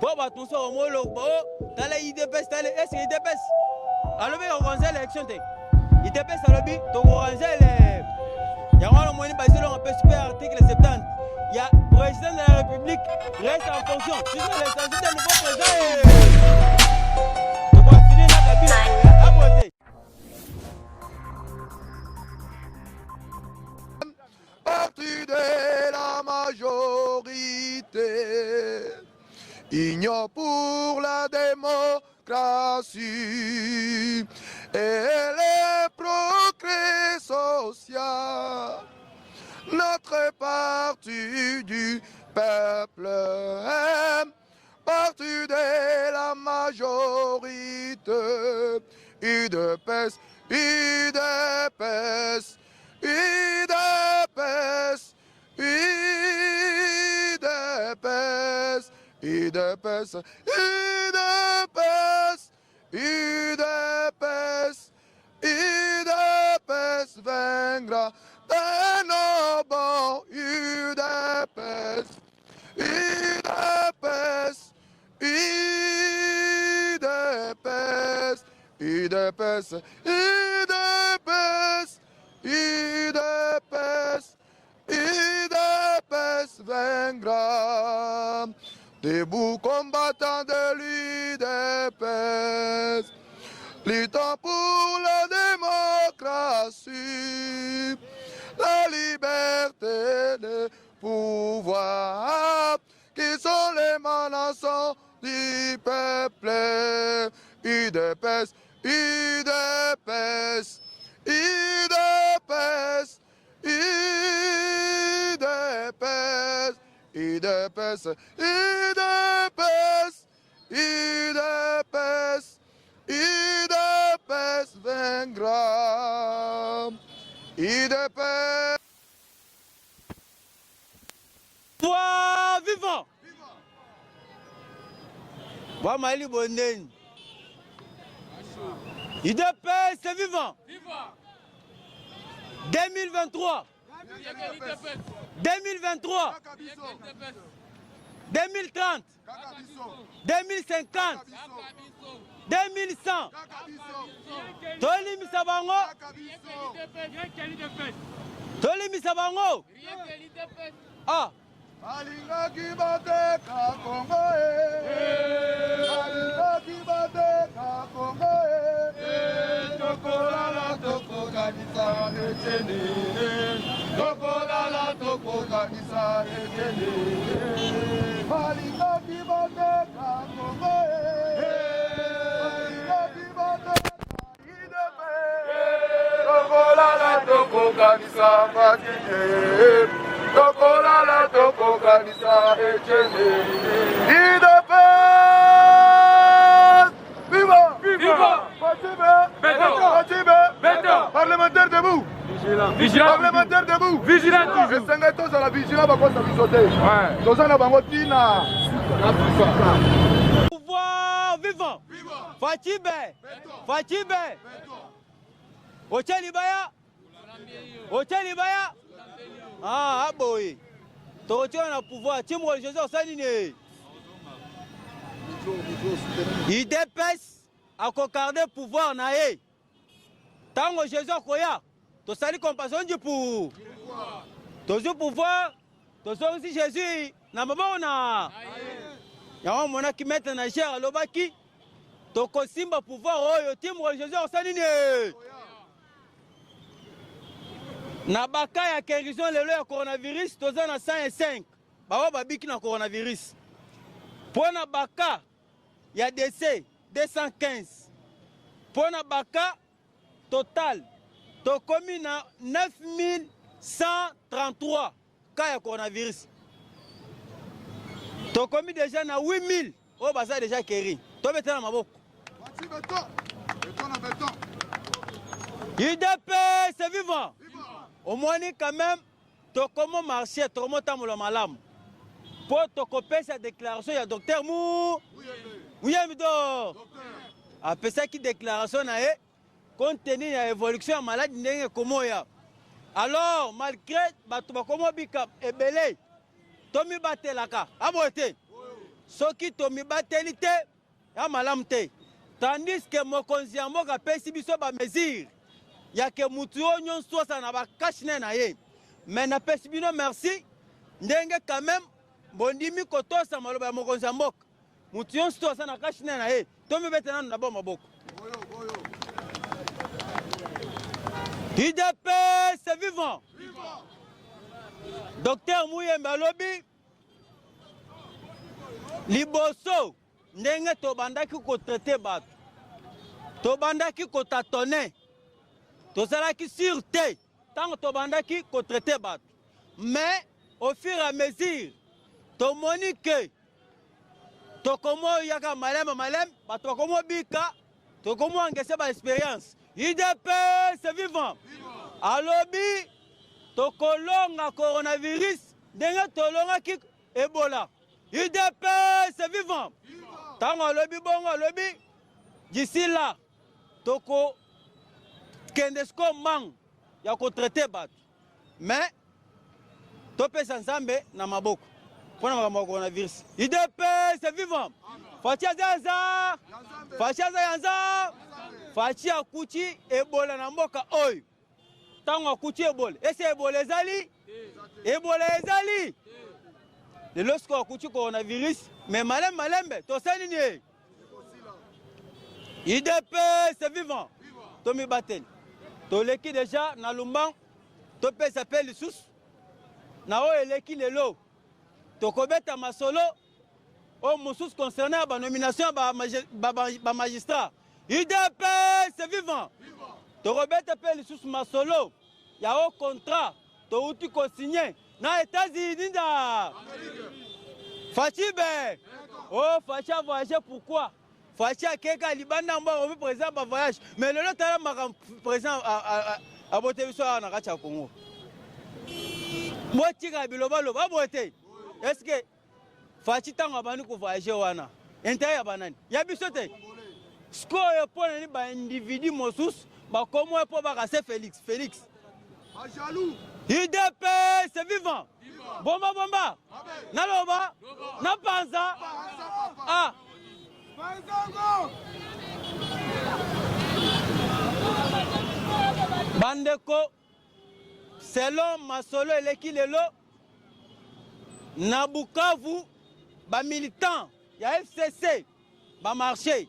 Pour battre mon sang au molo, dans les IDPS, dans les IDPS. Alors, on organise l'élection. IDPS, alors, on organise les. Il y a un moyen de passer dans un super article 70. Il y a le président de la République reste en fonction. Si vous avez le nouveau président, on va finir la cabine à voter. Parti de la majorité, union pour la démocratie et le progrès social. Notre parti du peuple aime, parti de la majorité, UDPS, UDPS, UDPS, UDPS, UDPS, UDPS, UDPS, UDPS vaincra de nos bons UDPS, UDPS, UDPS, UDPS, UDPS, UDPS, UDPS vaincra. Debout combattants de l'UDPS, luttant pour la démocratie, la liberté, le pouvoir, qui sont les menaçants du peuple. UDPS, UDPS, UDPS, UDPS, UDPS, UDPS, UDPS, UDPS vaincra. UDPS. Toi vivant. Wa Mali Bonden. UDPS c'est vivant. 2023. 2023. 2030. 2050. 2100. Toli Misabango. Toli Misabango. Ah. Alinga kibateka Kongo Alinga kibateka Kongo Tokolala tokokanisa etene Tokolala tokokanisa etene Alinga kibateka Kongo Alinga kibateka IDP Tokolala tokokanisa etene Tokolala tokokanisa etene UDPS. Viva! Viva! Fatime! Fatime! Parlementaire debout! Vigilant! Parlementaire debout! Vigilant toujours! Esenga tozala vigilant bakosa biso te. Toza na bango tina. Pouvoir vivant! Fatime! Fatime! Ochelibaya! Ochelibaya! Ah, boy. Tu as le pouvoir. Tu me religieux, ça n'est IDPS a concordé pouvoir naé. Tant que Jésus koya, tu sali compassion du pour. Tu as pouvoir, tu as aussi Jésus. Na mabona. Ya mona qui met na cher lobaki. Tu kosimba pouvoir oyo, tu me religieux, ça n'est na baka ya guérison lelo ya coronavirus toza na 105 bawa babiki na coronavirus po na baka ya décès 215 po na baka total tokomi na 9133 cas ya coronavirus tokomi déjà na 8000 oyo baza déjà guéri tobetela maboko UDPS c'est vivant. Au moins, quand même, tu comment marcher, tu comment t'as malam. Pour te copier sa déclaration, il y a docteur Mou. Oui, après ça, qui déclaration, compte tenu de l'évolution de la maladie, comment il y a. Alors, malgré, comment bika et belé, Tommy Batelaka, aboité. soki tomibateli te ya malamu te. Tandis que mokonzi ya mboka apesi biso ba mesure ya ke mutu oyo nyonso asala na bakashine na ye. Mais napesi bino merci ndenge quand même bondimi kotosa maloba ya mokonzi ya mboka. Mutu nyonso asala na kashine na ye. Tomibete nanu na bo maboko. UDPS vivant. Docteur Mouyembe alobi liboso ndenge tobandaki kotraite bato, tobandaki kotatone, tozalaki sur te tango tobandaki kotraite bato. Mais au fur et à mesure tomoni ke tokomo yaka malem bato bakomo bika tokomo angese ba expérience. UDPS vivant alobi tokolonga coronavirus ndenge tolongaki Ebola. UDPS vivant. Tango alobi bongo alobi d'ici là toko kendesko mang ya ko traiter bato. Mais topesa nzambe na maboko pona makambo coronavirus. UDPS vivant. Fatia zaza. Fatia zaza. Fatia kuchi Ebola na mboka oyo. Tango akuti Ebola. Ese Ebola ezali? Ebola ezali? Le lorsqu'on a coutu coronavirus, mais malembe, to sali ni. UDPS vivant. Tomi batel. To leki déjà na lumban, to pe s'appelle sous. Na o eleki lelo. To kobeta masolo o musus concerné ba nomination ba magistrat. UDPS vivant. To kobeta pe sous masolo. Ya o contrat to uti ko signer. Na États-Unis da Fachibe. Oh, Fachi a voyagé pourquoi? Fachi a quelqu'un Libanda mba président ba voyage. Mais le l'autre là ma président à Boteviso na kacha Congo. Moi tika biloba loba bote. Est-ce que Fachi tango abani ko voyager wana? Intérêt ya banani? Ya bisote. Score yo pona ni ba individu mosus ba komo po ba kase Félix. A jaloux. UDPS vivant. Bomba. Naloba. Napanza. Ah. Bandeko. Selon Masolo eleki lelo. Na Bukavu. Ba militant. Ya FCC. Ba marché.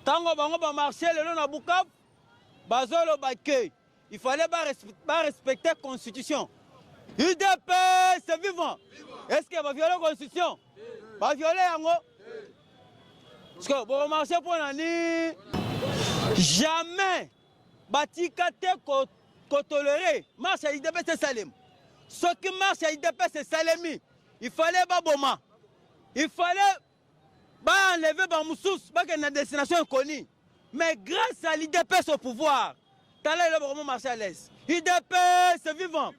Tango bango ba marché lelo na Bukavu. Bazolo bakei. Il fallait pas respecter la Constitution. UDPS vivant. Est-ce qu'il va violer la Constitution? Va violer yango. Parce que bon marché pour l'année. Jamais batikate ko tolérer marche à UDPS Salem. Ce qui marche à UDPS Salemi, il fallait pas boma. Il fallait pas enlever ba moussous, pas que na destination inconnue. Mais grâce à l'UDPS au pouvoir, Tala il va marcher à l'aise. UDPS vivant.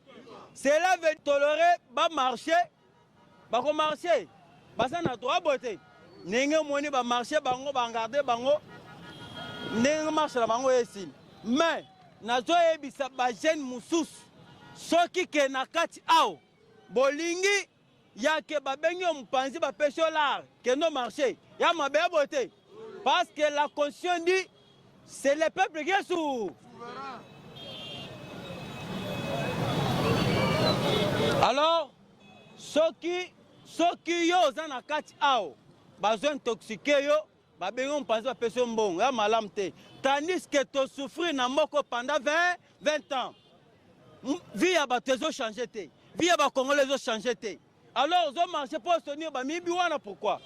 Cela veut tolérer ba marché, ba marché. Ba ça na trois beauté. Ninge moni ba marché bango ba garder bango. Ninge marché la bango ici. Mais na zo ebisa ba jeune musus. Soki ke na kati ao. Bolingi ya ke ba benyo mpanzi ba pesolar ke no marché. Ya mabe beauté. Parce que la Constitution dit c'est le peuple qui est sous. Alors, ceux qui yo zana kati ao, bazo intoxiqué yo, ba bengo mpanzi ba peso mbongo, ya malam te. Tandis que tu souffrir na moko pendant 20 ans. Vie ya ba tezo changer te. Vie ya ba Congolais zo changer te. Alors, zo marché pour soutenir ba mibi wana pourquoi?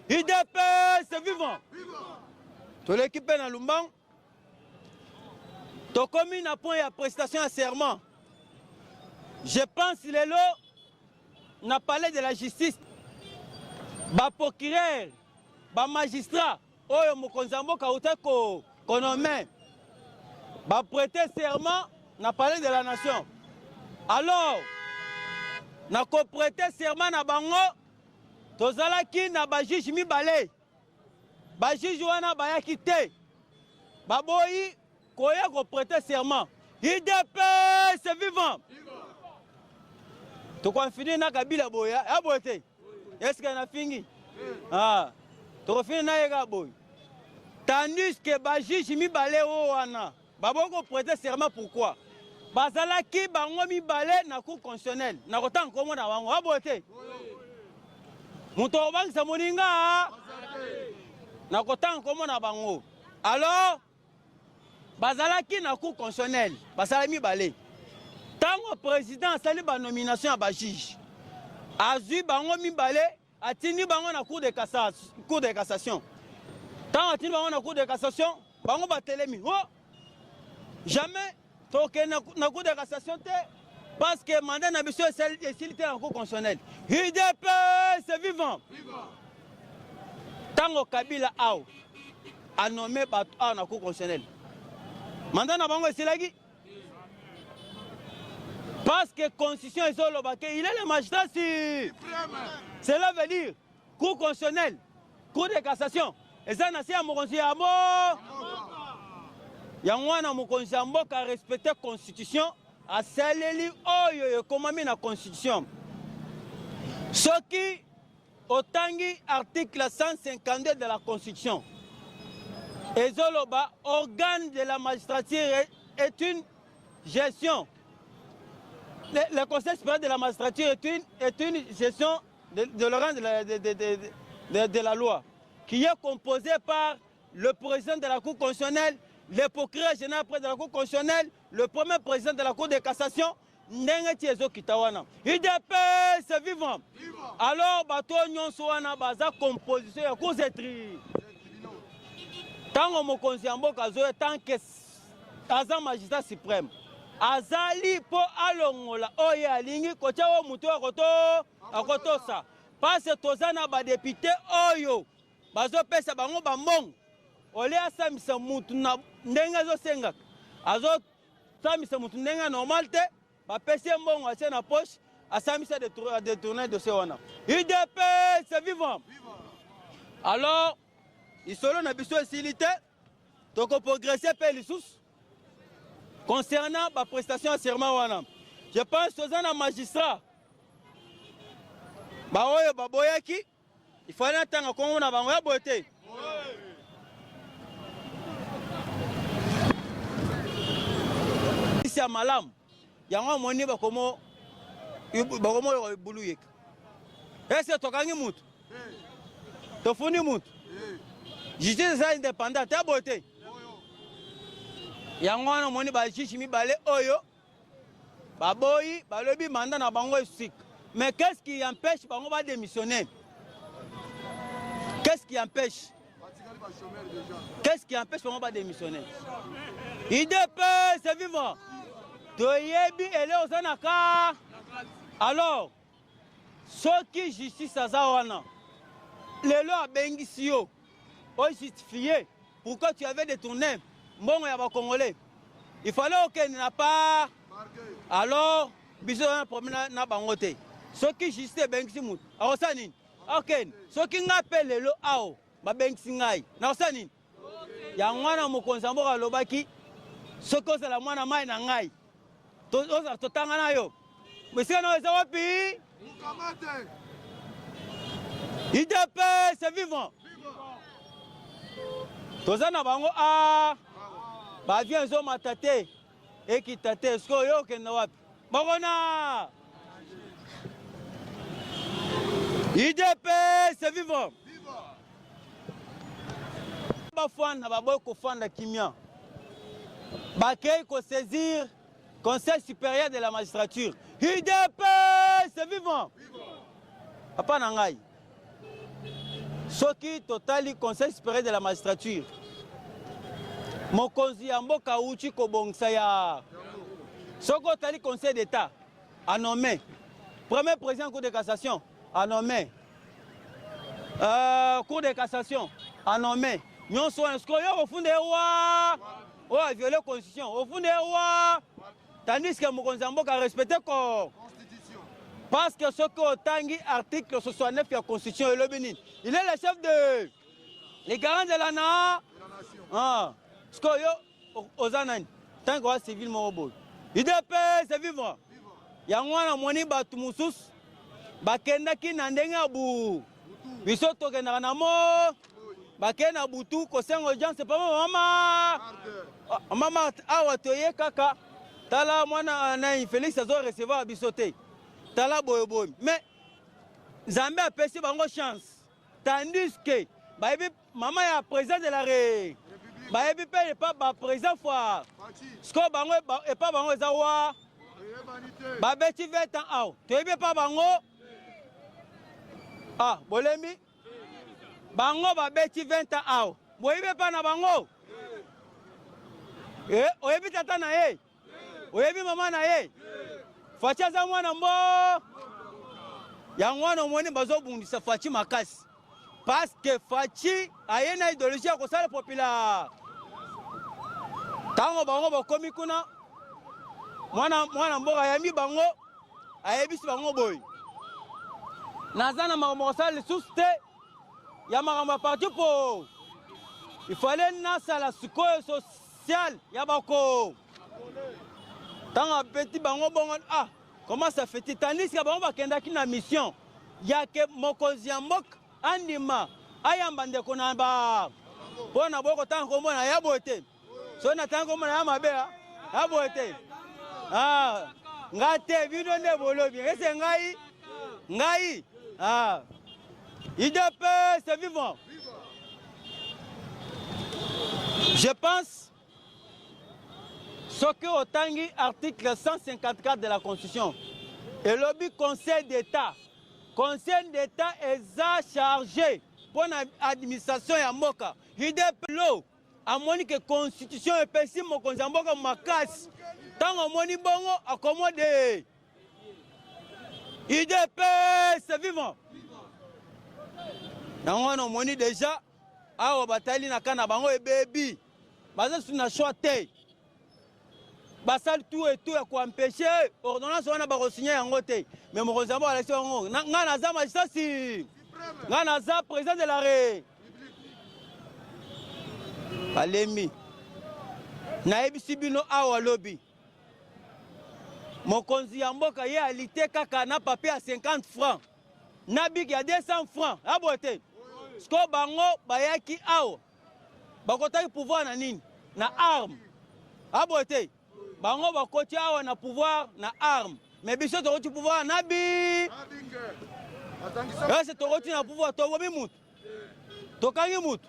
UDPS vivant. To l'équipe na Lumbang. To commune à point à prestation à serment. Je pense les lots n'a parlé de la justice. Ba procureur, ba magistrat, oyo mokonzambo kauta ko nommé. Ba prêter serment n'a parlé de la nation. Alors, n'a ko prêter serment na bango, tozalaki na ba juge mibale. Ba juge wana ba yakite. Ba boyi koya ko prêter serment. UDPS vivant. Tu confines na Kabila boya, ya bote. Est-ce que na fingi? Ah, tokofini na yeka boy. Tandis que bajuge mibale wana, baboko prêter serment pourquoi? Bazalaki bango mibale na cour constitutionnelle. Na kota nkomo na bango abote. Muto obangisa moninga. Na kota nkomo na bango. Alors bazalaki na cour constitutionnelle, basala mibale. Tango président asali ba nomination ya bajuge. Azui bango mibale, atini bango na cour de cassation. Tant atini bango na cour de cassation, bango batelemi. Oh! Jamais toke na cour de cassation te parce que mandat na biso esili te na cour constitutionnelle. UDP c'est vivant. Tango Kabila ao a nommé bato ao na cour constitutionnelle. Mandat na bango esilaki. Parce que constitution est solo baké, il est le magistrat si. Cela veut dire cour constitutionnelle, cour de cassation. Et ça n'a pas mokonzi ya mo. Yangwana mokonzi ya mboka a respecté constitution, a saleli oyo komami na constitution. Soki otangi article 152 de la constitution. Ezoloba organe de la magistrature est une gestion. Le Conseil supérieur de la magistrature est une gestion de l'organe de la loi qui est composée par le président de la Cour constitutionnelle, le procureur général de la Cour constitutionnelle, le premier président de la Cour de cassation, Ndenge Ezo Kitawana. UDP, c'est vivant. Alors, bato nyonso wana baza composition ya cour etri. Tango mokonzi ya mboka zoe tant que aza magistrat suprême. Azali po alongola oye alingi kocha wo mutu akotosa. Parce que tozana ba député oyo bazo pesa bango bambong. Ole asamisa mutu na ndenge zo senga. Azo samisa mutu ndenge normal te. Ba pesa mbongo ase na poche asamisa de tourner de wana. UDP c'est vivant. Alors isolo na biso esilité toko progresser pe lisusu. Concernant la prestation à serment wana, je pense aux un magistrat. Baoyo baboyaki, il faut attendre qu'on a bango ya beauté. Si à malam, yango moni bakomo buluyek. Est-ce que tokangi mutu? Tofuni mutu. Justice indépendante ya beauté. Yangwana moni bajishi mibale oyo baboyi balobi mandat na bango esik. Mais qu'est-ce qui empêche bango ba démissionner? Qu'est-ce qui empêche? Qu'est-ce qui empêche bango ba démissionner? IDP c'est vivant. Toyebi ele ozanaka. Alors ceux qui justice azawana lelo abengisi yo o justifier pourquoi tu avais détourné mbongo ya ba Congolais. Il fallait que n'a pas. Alors, biso na problème na bango te. Ceux qui juste bengisi mut. Awosani. OK. Ceux qui ngapele lo ao ba bengisi ngai. Na osani. Ya mwana mokonzi mboka lobaki. Soko za la mwana mai na ngai. To tanga na yo. Monsieur no eza wapi? Mukamate. IDP c'est vivant. Tozana bango a ba vient zo matate ekitate sko yo kenda wapi bogona IDP c'est vivant ba fanda ba boy ko fanda kimia ba kay ko saisir Conseil supérieur de la magistrature. IDP c'est vivant papa nangai soki totali Conseil supérieur de la magistrature. Mokonzi ya mboka uchi kobongisa ya soko tali conseil d'état a nommé premier président cour de cassation a nommé cour de cassation a nommé nyonso esko yo ofunde wa o a violé constitution ofunde wa tandis que mokonzi ya mboka respecté constitution parce que soko tangi article 69 de la constitution et le Bénin il est le chef de les garants de la nation. Ah Skoyo Ozanan, tant que civil mobile. IDP c'est vivant. Yangwana moni batu musus bakenda ki nandenga bu biso tokendaka na mo bakei na butu kosenga audience pa mama awa toye kaka tala mwana na Félix azo recevoir biso te tala boyeboy mais Nzambe apesi bango chance tandis que bayebi mama ya président de la République bayebi pe epa ba président fois sko bango epa bango eza wa babeti 20 ans awa toyebi epa bango bolemi bango babeti 20 ans awa boyebi epa na bango oyebi tata na ye oyebi mama na ye Fachi aza mwana mbo yango wana omoni bazobundisa Fachi makasi parce que Fachi aye na idéologie ya kosala populaire tango bango bakomi kuna mwana mboka ayambi bango ayebisi bango boy naza na makambo kosala lisusu te ya makambo ya parti po ifale nasala sikoyo social ya bako tango apeti bango bongo comment ça fait tandis que bango bakendaki na mission ya ke mokonzi ya mboka andima ayamba ndeko na ba mpona boko tanga komona ya boye te so na tanga komona ya mabe ya boye te nga te bino nde bolobi ese ngai IDP c'est vivant. Je pense ce que au tangi article 154 de la Constitution et lobby Conseil d'État est chargé pour l'administration ya mboka. IDP lo amoni que Constitution et pesi mokonzi mboka makasi tango moni bongo accommodé. IDP c'est vivant. Nango no moni déjà awa batali na kana bango ebebi baza suna choix te basal tout et tout ya ko empêcher ordonnance wana ba ko signer yango te mais mo konza ba election ngo nga na za magistrat si nga na za président de la République balemi na ebisi bino awa lobby mokonzi ya mboka ye alite kaka na papier à 50 francs na big ya 200 francs abote sko bango bayaki awa bakotaki pouvoir na nini na arme abote bango bakoti awa na pouvoir na arme mais biso tokoti pouvoir na bi ese tokoti na pouvoir tobomi mutu tokangi mutu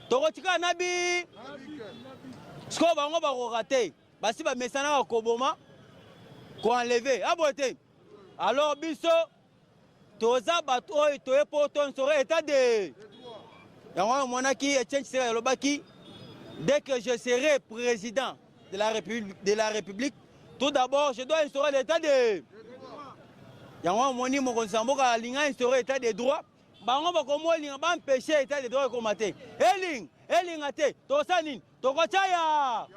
tokotika na bi sko bango bakoka te basi bamesanaka koboma koenleve abote alors biso toza bato oyo toye po tonsore état de yango monaki Etienne Tshisekedi alobaki dès que je serai président de la République tout d'abord je dois instaurer l'état de yango moni mokonzi mboka alinga instaurer état de droit bango bakomolinga bampêcher état de droit ekoma te elinga te tosa nini tokotya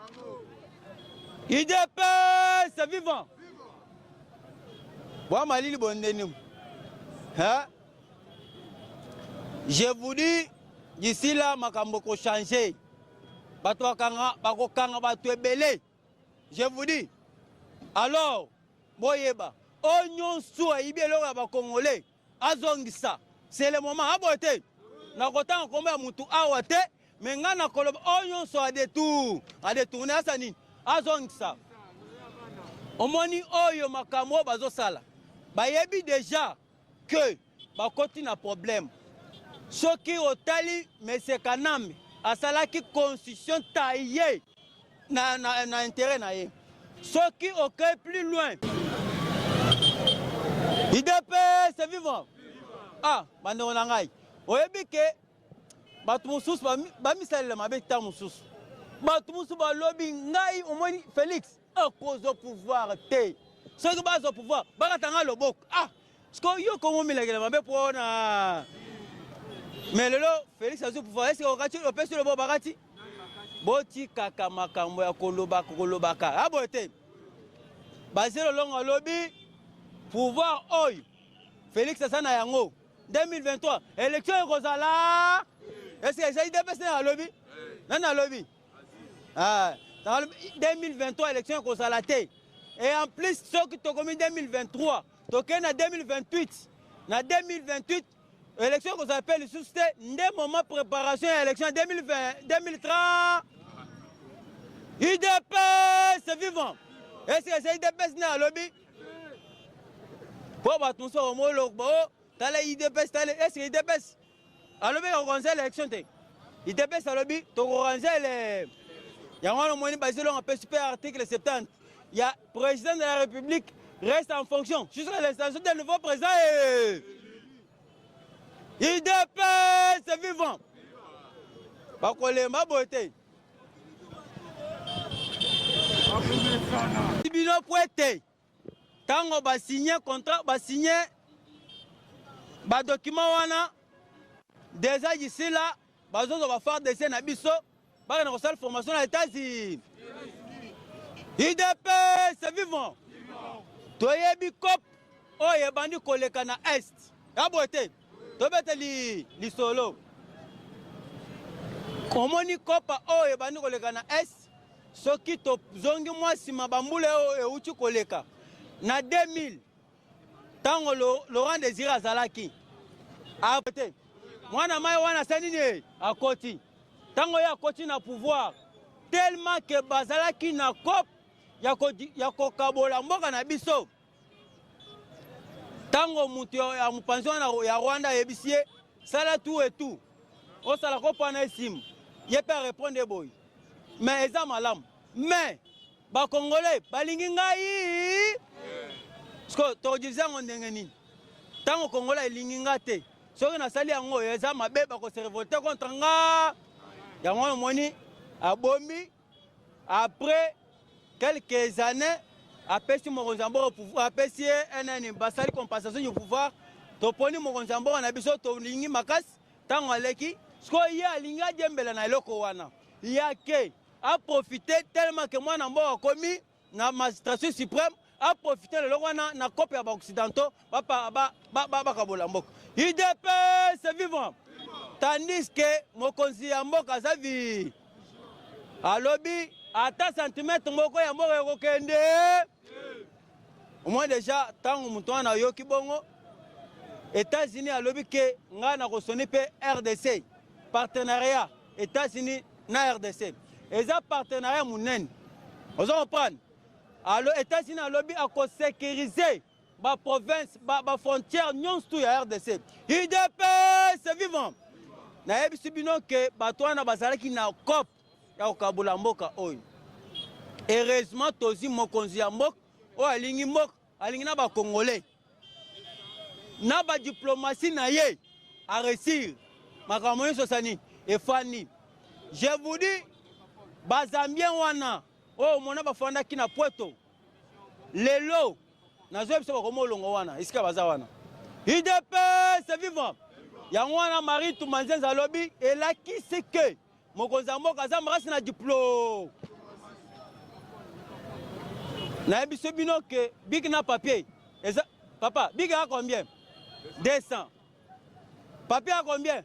IDP c'est vivant bwa malili bondeni. Je vous dis, d'ici là, makambo ko changer. Bato bakokanga bato ebele. Je vous dis. Alors, boyeba, onyon sou ibi eloko ba congolais, azongisa. C'est le moment abote. Na kotanga komba mutu awate, mais nga na koloba onyon sou a détourner asani. Azongisa. Omoni oyo makambo bazo sala. Bayebi déjà que bakoti na problème soki otali monsieur Kanambe asalaki constitution taillée na intérêt na ye soki okei plus loin IDP c'est vivant bandeko na ngai oyebi ke bato mosusu bamisalela mabe ta mosusu bato mosusu balobi ngai omoni Félix akozwa pouvoir te soki bazwa pouvoir bakatanga loboko parce que yo comme milagela mabe pona mais lelo Félix azu pouvoir est-ce que okati opesi le bakati boti kaka makambo ya kolobaka abote bazelo longa lobi pouvoir oyo Félix asana yango 2023 élection ekozala est-ce que ça IDP na lobi nana lobi 2023 élection ekozala te et en plus ce qui to commis 2023 toke na 2028 na 2028 élection qu'on appelle sous-sté, des moments préparation à l'élection 2020, 2030. UDPS, c'est vivant. Est-ce que c'est UDPS dans le lobby? Pour battre ça au mot, t'as les UDPS, est-ce que UDPS? À lobby, on organise l'élection. UDPS à lobby, tu organises les. Il y a un moyen de passer super article 70. Il y a le président de la République reste en fonction jusqu'à l'installation d'un nouveau président. UDPS, c'est vivant. Pas qu'on les m'a beauté. Bino Pouete, tant on va signer contrat, va signer un document, déjà ici là, on va faire des scènes à Bisso, on va faire formation à États-Unis. UDPS, c'est vivant. Toi, il y a un cop, oh, il y a un collègue à l'Est. Il y a un beauté. Toi, il y a un solo. Comment il y a un cop, oh, il y a un collègue à l'Est. Ce qui te zongi moi si ma bamboule et uchi koleka na 2000 tango Laurent Désiré Azalaki a côté moi na mai wana sanini a côté tango ya côté na pouvoir tellement que bazalaki na cop ya ko kabola mboka na biso tango mutu ya mupanzo ya Rwanda yebisie sala tout et tout o sala ko pana sim ye peut répondre boy. Mais ils ont malam. Mais, les Congolais, les Congolais, parce que tu disais qu'on est tant que Congolais, les Congolais, ceux qui ont sali en haut, ils ont se révolter contre nga. Il y a un moni à Bomi. Après quelques années, après si mon Zambor au pouvoir, après si un basali compensation du pouvoir, tu poni mon Zambor en abisso, tu lingi makas, tant qu'on est qui, ce qu'il y a linga djembela na eloko wana. Il y a que a profité tellement que moi n'ambo a commis na magistration suprême a profité le wana na copie à occidentaux ba kabola mbok. UDPS c'est vivant. Tandis que mon conseiller mbok a sa vie. A lobby à ta centimètre mboko ya mboko kende. Au moins déjà tant muto na yoki bongo États-Unis a lobby que nga na kosoni pe RDC partenariat États-Unis na RDC. Et ça partenariat mounen. Vous comprenez? Alors États-Unis a lobby à sécuriser la province, la frontière, non tout à RDC. UDPS c'est vivant. Na yebi bino que batwana bazala ki na cop ya okabula mboka oy. Heureusement tozi mokonzi ya mboka o alingi mboka alingi na ba congolais. Na ba diplomatie na ye à réussir. Makamoni sosani et fani. Je vous dis, Bazambien wana, oh mona bafanda ki na Pweto. Lelo, nazo biso bakomo longo wana, iska baza wana. UDPS c'est vivant. Ya wana Marie Toumanzenza lobby et là qui c'est que mokonza mboka za marasi na diplôme. Na biso bino que big na papier. Papa, big a combien? 200. Papier à combien?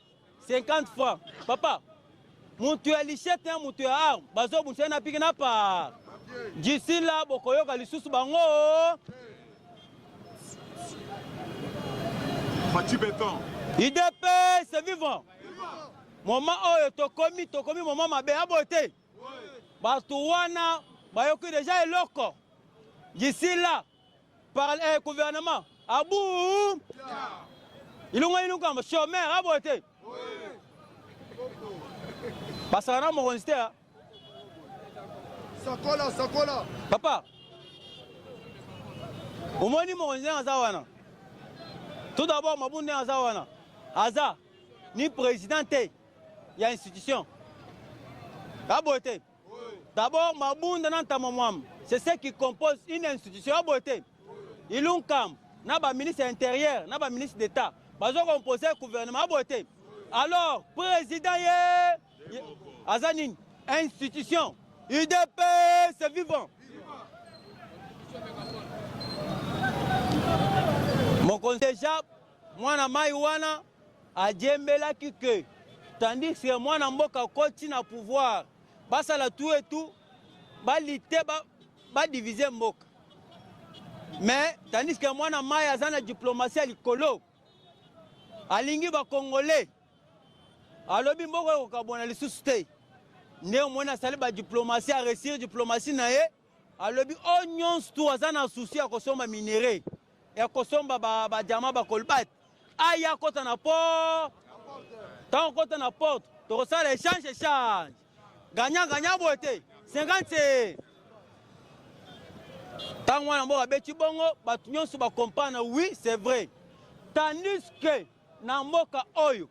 50 francs. Papa, mon tu as lichette, mon tu as arme. Bazo, mon tu as piqué na part. D'ici là, bokoyo kalisusu bango. Fati béton. UDPS c'est vivant. Maman oyo to komi maman mabe abote. Batu wana bayoki déjà eloko. D'ici là, par le gouvernement, abou. Il y a un chômeur abote. Parce que mon ministère. Sakola. Papa. Au moins, mon ministère Azawana. Tout d'abord, ma bonne Azawana. Aza, ni président, il y a institution. Abote. D'abord, ma bonne Nantamamam. C'est ce qui compose une institution. Abote. Il y a un ministre intérieur, un ministre d'État. Bazo composé le gouvernement abote. Alors, président Azanin, institution, UDPS c'est vivant. Mon conseil déjà, moi na maïwana a djembela que tandis que moi na mboka continue à pouvoir, basa la tout et tout, ba lité ba diviser mboka. Mais tandis que moi na maï azana diplomatie à l'icolo. alingi ba Congolais alobi mboko ekokabona lisusu te nde omoni asali ba diplomatie a réussir diplomatie na ye alobi o nyonso tu aza na souci ya kosomba minere ya kosomba ba diamant ba colbert aya kota na port tant kota na porte tokosala échange gagnant boye te 50 ntango wana mboka abeti bongo bato nyonso bakomprendre oui c'est vrai tandis que na mboka oyo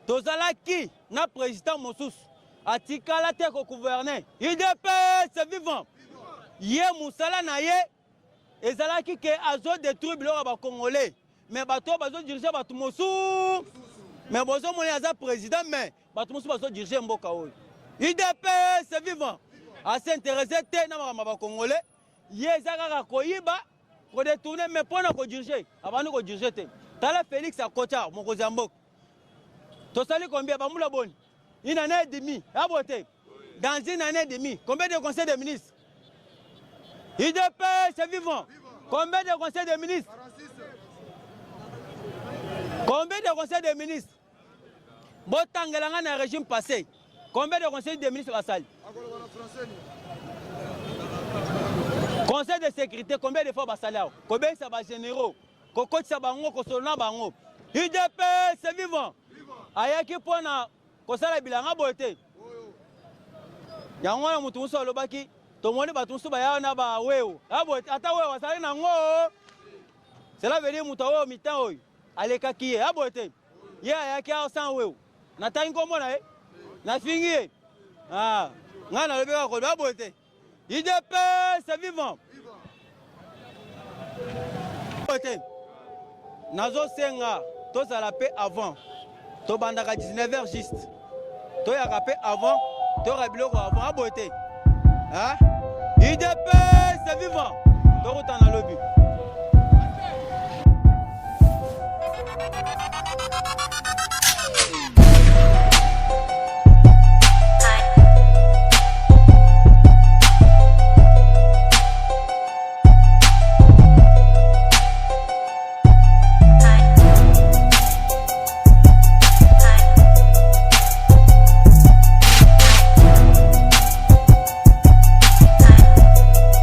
tozalaki na président mosusu atikala te kogouverne UDPS vivant ye mosala na ye ezalaki ke azodétruire biloko ya bacongolais mais bato bazodirige bato mosusu mais bozomoni aza président mais bato mosusu bazodirige mboka oyo UDPS vivant asinteresse te na makambo ya bacongolais ye eza kaka koyiba kodetourne mais mpona kodirige abandi kodirige te tala Félix Akocha mokonzi ya mboka tosali combien bambula boni une année et demie abote dans une année et demie combien de conseils de ministres UDPS vivant combien de conseils de ministres 46. Combien de conseils de ministres botangelanga na régime passé combien de conseils de ministres basali conseil de sécurité combien de fois basali combien ça va généraux kokotisa bango kosolona bango UDPS vivant ayaki mpona kosala bilanga boye te yango wana moto mosusu alobaki tomoni bato mosusu baya na baweo ata weo asali nango cela veut dire moto oyo mitan oyo alekaki ye aboye te ye ayaki awa sans weo natangi nkombo na ye nafingi ye ngai nalobi kaka koloba aboye te UDPS vivant aboye te nazosenga tozala mpe avant tobandaka 19h juste toyaka mpe avant toyoka biloko avant aboye te UDPS vivant tokuta na lobi